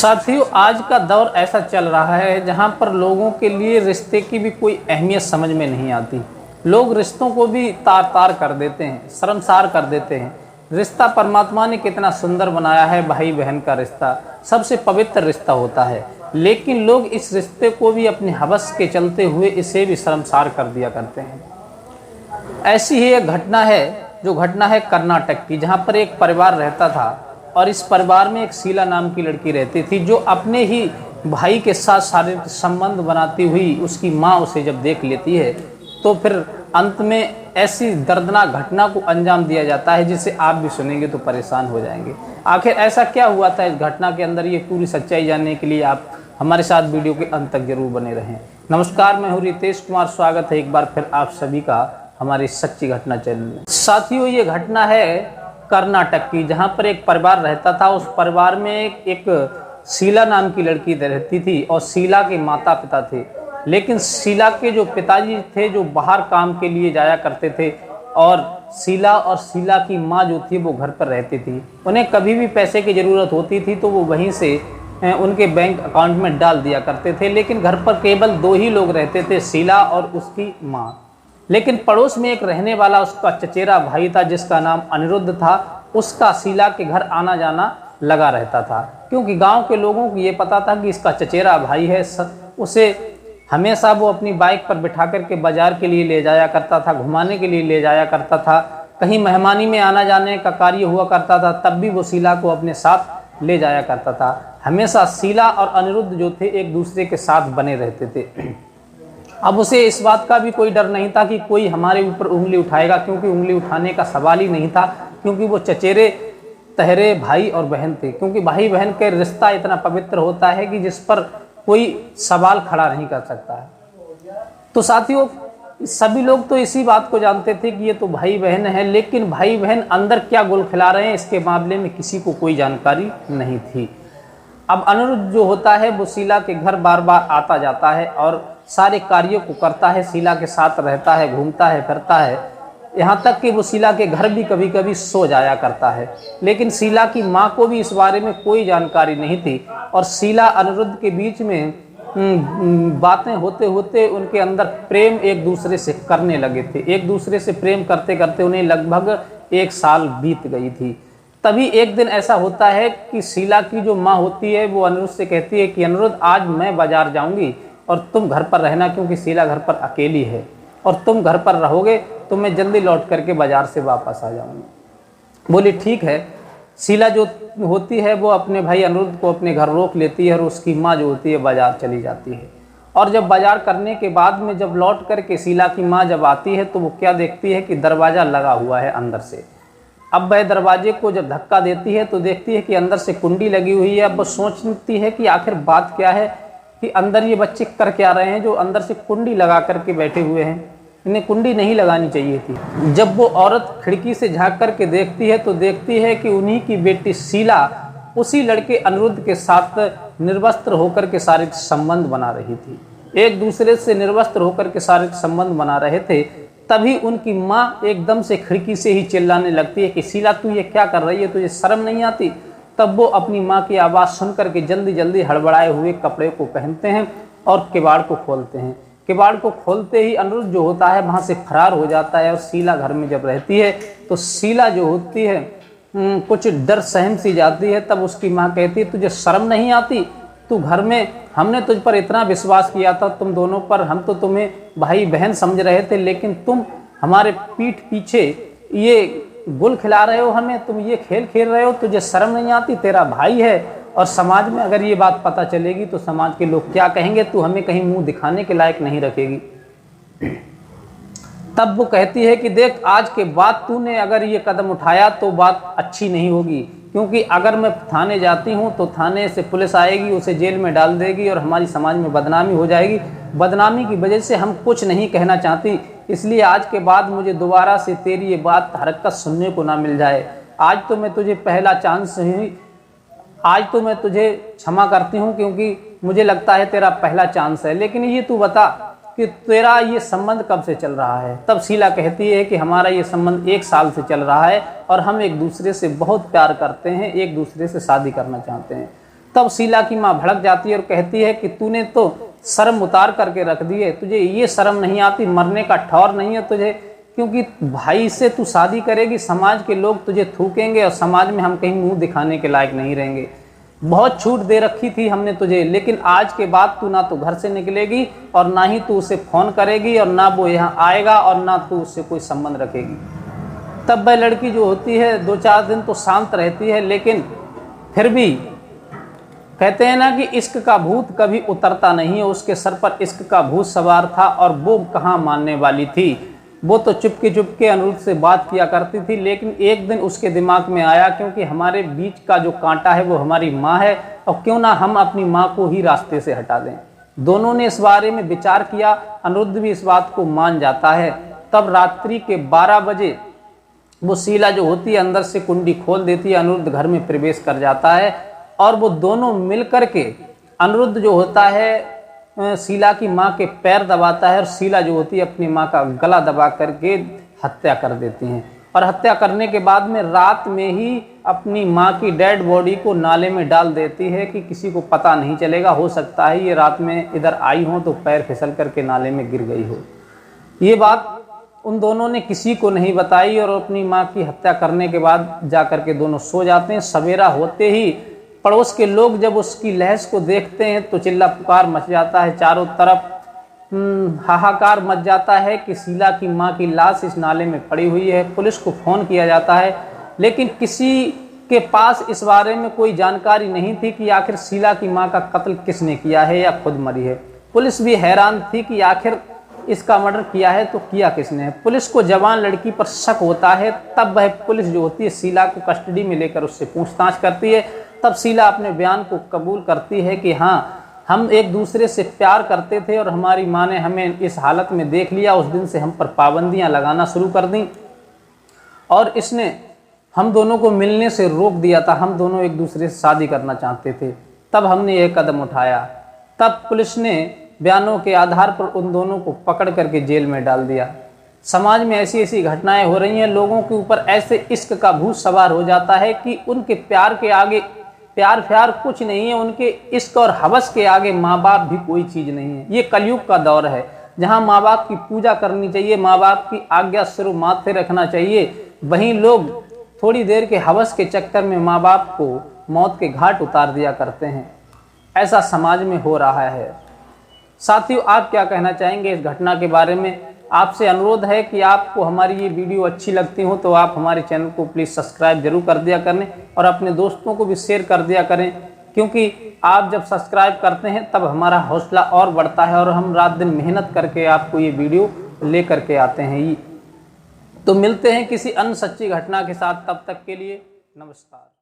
साथियों, आज का दौर ऐसा चल रहा है जहां पर लोगों के लिए रिश्ते की भी कोई अहमियत समझ में नहीं आती। लोग रिश्तों को भी तार तार कर देते हैं, शर्मसार कर देते हैं। रिश्ता परमात्मा ने कितना सुंदर बनाया है, भाई बहन का रिश्ता सबसे पवित्र रिश्ता होता है, लेकिन लोग इस रिश्ते को भी अपने हवस के चलते हुए इसे भी शर्मसार कर दिया करते हैं। ऐसी ही एक घटना है जो घटना है कर्नाटक की, जहाँ पर एक परिवार रहता था और इस परिवार में एक शीला नाम की लड़की रहती थी, जो अपने ही भाई के साथ शारीरिक संबंध बनाती हुई उसकी माँ उसे जब देख लेती है तो फिर अंत में ऐसी दर्दनाक घटना को अंजाम दिया जाता है जिसे आप भी सुनेंगे तो परेशान हो जाएंगे। आखिर ऐसा क्या हुआ था इस घटना के अंदर, ये पूरी सच्चाई जानने के लिए आप हमारे साथ वीडियो के अंत तक जरूर बने रहें। नमस्कार, मैं हूँ रितेश कुमार, स्वागत है एक बार फिर आप सभी का हमारी सच्ची घटना चैनल में। साथियों, ये घटना है कर्नाटक की, जहाँ पर एक परिवार रहता था। उस परिवार में एक शीला नाम की लड़की रहती थी और शीला के माता पिता थे, लेकिन शीला के जो पिताजी थे जो बाहर काम के लिए जाया करते थे और शीला की माँ जो थी वो घर पर रहती थी। उन्हें कभी भी पैसे की ज़रूरत होती थी तो वो वहीं से उनके बैंक अकाउंट में डाल दिया करते थे, लेकिन घर पर केवल 2 ही लोग रहते थे, शीला और उसकी माँ। लेकिन पड़ोस में एक रहने वाला उसका चचेरा भाई था जिसका नाम अनिरुद्ध था। उसका शीला के घर आना जाना लगा रहता था, क्योंकि गांव के लोगों को ये पता था कि इसका चचेरा भाई है। उसे हमेशा वो अपनी बाइक पर बिठा करके बाजार के लिए ले जाया करता था, घुमाने के लिए ले जाया करता था, कहीं मेहमानी में आना जाने का कार्य हुआ करता था तब भी वो शीला को अपने साथ ले जाया करता था। हमेशा शीला और अनिरुद्ध जो थे एक दूसरे के साथ बने रहते थे। अब उसे इस बात का भी कोई डर नहीं था कि कोई हमारे ऊपर उंगली उठाएगा, क्योंकि उंगली उठाने का सवाल ही नहीं था, क्योंकि वो चचेरे तहरे भाई और बहन थे। क्योंकि भाई बहन का रिश्ता इतना पवित्र होता है कि जिस पर कोई सवाल खड़ा नहीं कर सकता है। तो साथियों, सभी लोग तो इसी बात को जानते थे कि ये तो भाई बहन है, लेकिन भाई बहन अंदर क्या गुल खिला रहे हैं इसके मामले में किसी को कोई जानकारी नहीं थी। अब अनिरुद्ध जो होता है वो शीला के घर बार बार आता जाता है और सारे कार्यों को करता है, शीला के साथ रहता है, घूमता है, फिरता है, यहाँ तक कि वो शीला के घर भी कभी कभी सो जाया करता है। लेकिन शीला की माँ को भी इस बारे में कोई जानकारी नहीं थी और शीला अनिरुद्ध के बीच में बातें होते होते उनके अंदर प्रेम एक दूसरे से करने लगे थे। एक दूसरे से प्रेम करते करते उन्हें लगभग 1 साल बीत गई थी। तभी एक दिन ऐसा होता है कि शीला की जो माँ होती है वो अनिरुद्ध से कहती है कि अनिरुद्ध, आज मैं बाजार जाऊंगी और तुम घर पर रहना, क्योंकि शीला घर पर अकेली है और तुम घर पर रहोगे तो मैं जल्दी लौट करके बाजार से वापस आ जाऊंगी। बोली ठीक है। शीला जो होती है वो अपने भाई अनिरुद्ध को अपने घर रोक लेती है और उसकी माँ जो होती है बाजार चली जाती है। और जब बाजार करने के बाद में जब लौट करके शीला की माँ जब आती है तो वो क्या देखती है कि दरवाज़ा लगा हुआ है अंदर से। अब वह दरवाजे को जब धक्का देती है तो देखती है कि अंदर से कुंडी लगी हुई है। अब वो सोचती है कि आखिर बात क्या है, कि अंदर ये बच्चे कर क्या रहे हैं जो अंदर से कुंडी लगा करके बैठे हुए हैं, इन्हें कुंडी नहीं लगानी चाहिए थी। जब वो औरत खिड़की से झांक करके देखती है तो देखती है कि उन्हीं की बेटी शीला उसी लड़के अनिरुद्ध के साथ निर्वस्त्र होकर के शारीरिक संबंध बना रही थी। एक दूसरे से निर्वस्त्र होकर के शारीरिक संबंध बना रहे थे। तभी उनकी माँ एकदम से खिड़की से ही चिल्लाने लगती है कि शीला, तू ये क्या कर रही है, तुझे शर्म नहीं आती। तब वो अपनी माँ की आवाज़ सुन करके जल्दी जल्दी हड़बड़ाए हुए कपड़े को पहनते हैं और किवाड़ को खोलते हैं। किवाड़ को खोलते ही अनिरुद्ध जो होता है वहाँ से फरार हो जाता है और शीला घर में जब रहती है तो शीला जो होती है कुछ डर सहम सी जाती है। तब उसकी माँ कहती है, तुझे शर्म नहीं आती, तू घर में, हमने तुझ पर इतना विश्वास किया था, तुम दोनों पर, हम तो तुम्हें भाई बहन समझ रहे थे, लेकिन तुम हमारे पीठ पीछे ये गुल खिला रहे हो हमें, तुम ये खेल खेल रहे हो, तुझे शर्म नहीं आती, तेरा भाई है और समाज में अगर ये बात पता चलेगी तो समाज के लोग क्या कहेंगे, तू हमें कहीं मुंह दिखाने के लायक नहीं रखेगी। तब वो कहती है कि देख, आज के बाद तूने अगर ये कदम उठाया तो बात अच्छी नहीं होगी, क्योंकि अगर मैं थाने जाती हूँ तो थाने से पुलिस आएगी, उसे जेल में डाल देगी और हमारी समाज में बदनामी हो जाएगी। बदनामी की वजह से हम कुछ नहीं कहना चाहती, इसलिए आज के बाद मुझे दोबारा से तेरी ये बात हरकत सुनने को ना मिल जाए। आज तो मैं तुझे पहला चांस ही, आज तो मैं तुझे क्षमा करती हूँ, क्योंकि मुझे लगता है तेरा पहला चांस है, लेकिन ये तू बता कि तेरा ये संबंध कब से चल रहा है। तब शीला कहती है कि हमारा ये संबंध 1 साल से चल रहा है और हम एक दूसरे से बहुत प्यार करते हैं, एक दूसरे से शादी करना चाहते हैं। तब शीला की माँ भड़क जाती है और कहती है कि तूने तो शर्म उतार करके रख दी है, तुझे ये शर्म नहीं आती, मरने का ठौर नहीं है तुझे, क्योंकि भाई से तू शादी करेगी, समाज के लोग तुझे थूकेंगे और समाज में हम कहीं मुंह दिखाने के लायक नहीं रहेंगे। बहुत छूट दे रखी थी हमने तुझे, लेकिन आज के बाद तू ना तो घर से निकलेगी और ना ही तू उसे फोन करेगी और ना वो यहाँ आएगा और ना तू उससे कोई संबंध रखेगी। तब वह लड़की जो होती है 2-4 दिन तो शांत रहती है, लेकिन फिर भी कहते हैं ना कि इश्क का भूत कभी उतरता नहीं है, उसके सर पर इश्क का भूत सवार था और वो कहाँ मानने वाली थी। वो तो चुपके चुपके अनिरुद्ध से बात किया करती थी, लेकिन एक दिन उसके दिमाग में आया क्योंकि हमारे बीच का जो कांटा है वो हमारी माँ है और क्यों ना हम अपनी माँ को ही रास्ते से हटा दें। दोनों ने इस बारे में विचार किया, अनिरुद्ध भी इस बात को मान जाता है। तब रात्रि के 12 बजे वो शीला जो होती है अंदर से कुंडी खोल देती है, अनिरुद्ध घर में प्रवेश कर जाता है और वो दोनों मिल करके अनिरुद्ध जो होता है शीला की माँ के पैर दबाता है और शीला जो होती है अपनी माँ का गला दबा करके हत्या कर देती हैं। और हत्या करने के बाद में रात में ही अपनी माँ की डेड बॉडी को नाले में डाल देती है कि किसी को पता नहीं चलेगा, हो सकता है ये रात में इधर आई हो तो पैर फिसल करके नाले में गिर गई हो। ये बात उन दोनों ने किसी को नहीं बताई और अपनी माँ की हत्या करने के बाद जा करके दोनों सो जाते हैं। सवेरा होते ही पड़ोस के लोग जब उसकी लहश को देखते हैं तो चिल्ला पुकार मच जाता है, चारों तरफ हाहाकार मच जाता है कि शीला की माँ की लाश इस नाले में पड़ी हुई है। पुलिस को फ़ोन किया जाता है, लेकिन किसी के पास इस बारे में कोई जानकारी नहीं थी कि आखिर शीला की माँ का कत्ल किसने किया है या खुद मरी है। पुलिस भी हैरान थी कि आखिर इसका मर्डर किया है तो किया किसने है। पुलिस को जवान लड़की पर शक होता है, तब वह पुलिस जो होती है शीला को कस्टडी में लेकर उससे पूछताछ करती है। तब शीला अपने बयान को कबूल करती है कि हाँ, हम एक दूसरे से प्यार करते थे और हमारी माँ ने हमें इस हालत में देख लिया, उस दिन से हम पर पाबंदियां लगाना शुरू कर दी और इसने हम दोनों को मिलने से रोक दिया था। हम दोनों एक दूसरे से शादी करना चाहते थे, तब हमने यह कदम उठाया। तब पुलिस ने बयानों के आधार पर उन दोनों को पकड़ करके जेल में डाल दिया। समाज में ऐसी ऐसी घटनाएं हो रही हैं, लोगों के ऊपर ऐसे इश्क का भूत सवार हो जाता है कि उनके प्यार के आगे प्यार कुछ नहीं है, उनके इश्क और हवस के आगे माँ बाप भी कोई चीज़ नहीं है। ये कलयुग का दौर है जहाँ माँ बाप की पूजा करनी चाहिए, माँ बाप की आज्ञा सिर माथे रखना चाहिए, वहीं लोग थोड़ी देर के हवस के चक्कर में माँ बाप को मौत के घाट उतार दिया करते हैं। ऐसा समाज में हो रहा है। साथियों, आप क्या कहना चाहेंगे इस घटना के बारे में? आपसे अनुरोध है कि आपको हमारी ये वीडियो अच्छी लगती हो तो आप हमारे चैनल को प्लीज़ सब्सक्राइब जरूर कर दिया करें और अपने दोस्तों को भी शेयर कर दिया करें, क्योंकि आप जब सब्सक्राइब करते हैं तब हमारा हौसला और बढ़ता है और हम रात दिन मेहनत करके आपको ये वीडियो ले करके आते हैं। तो मिलते हैं किसी अन्य सच्ची घटना के साथ, तब तक के लिए नमस्कार।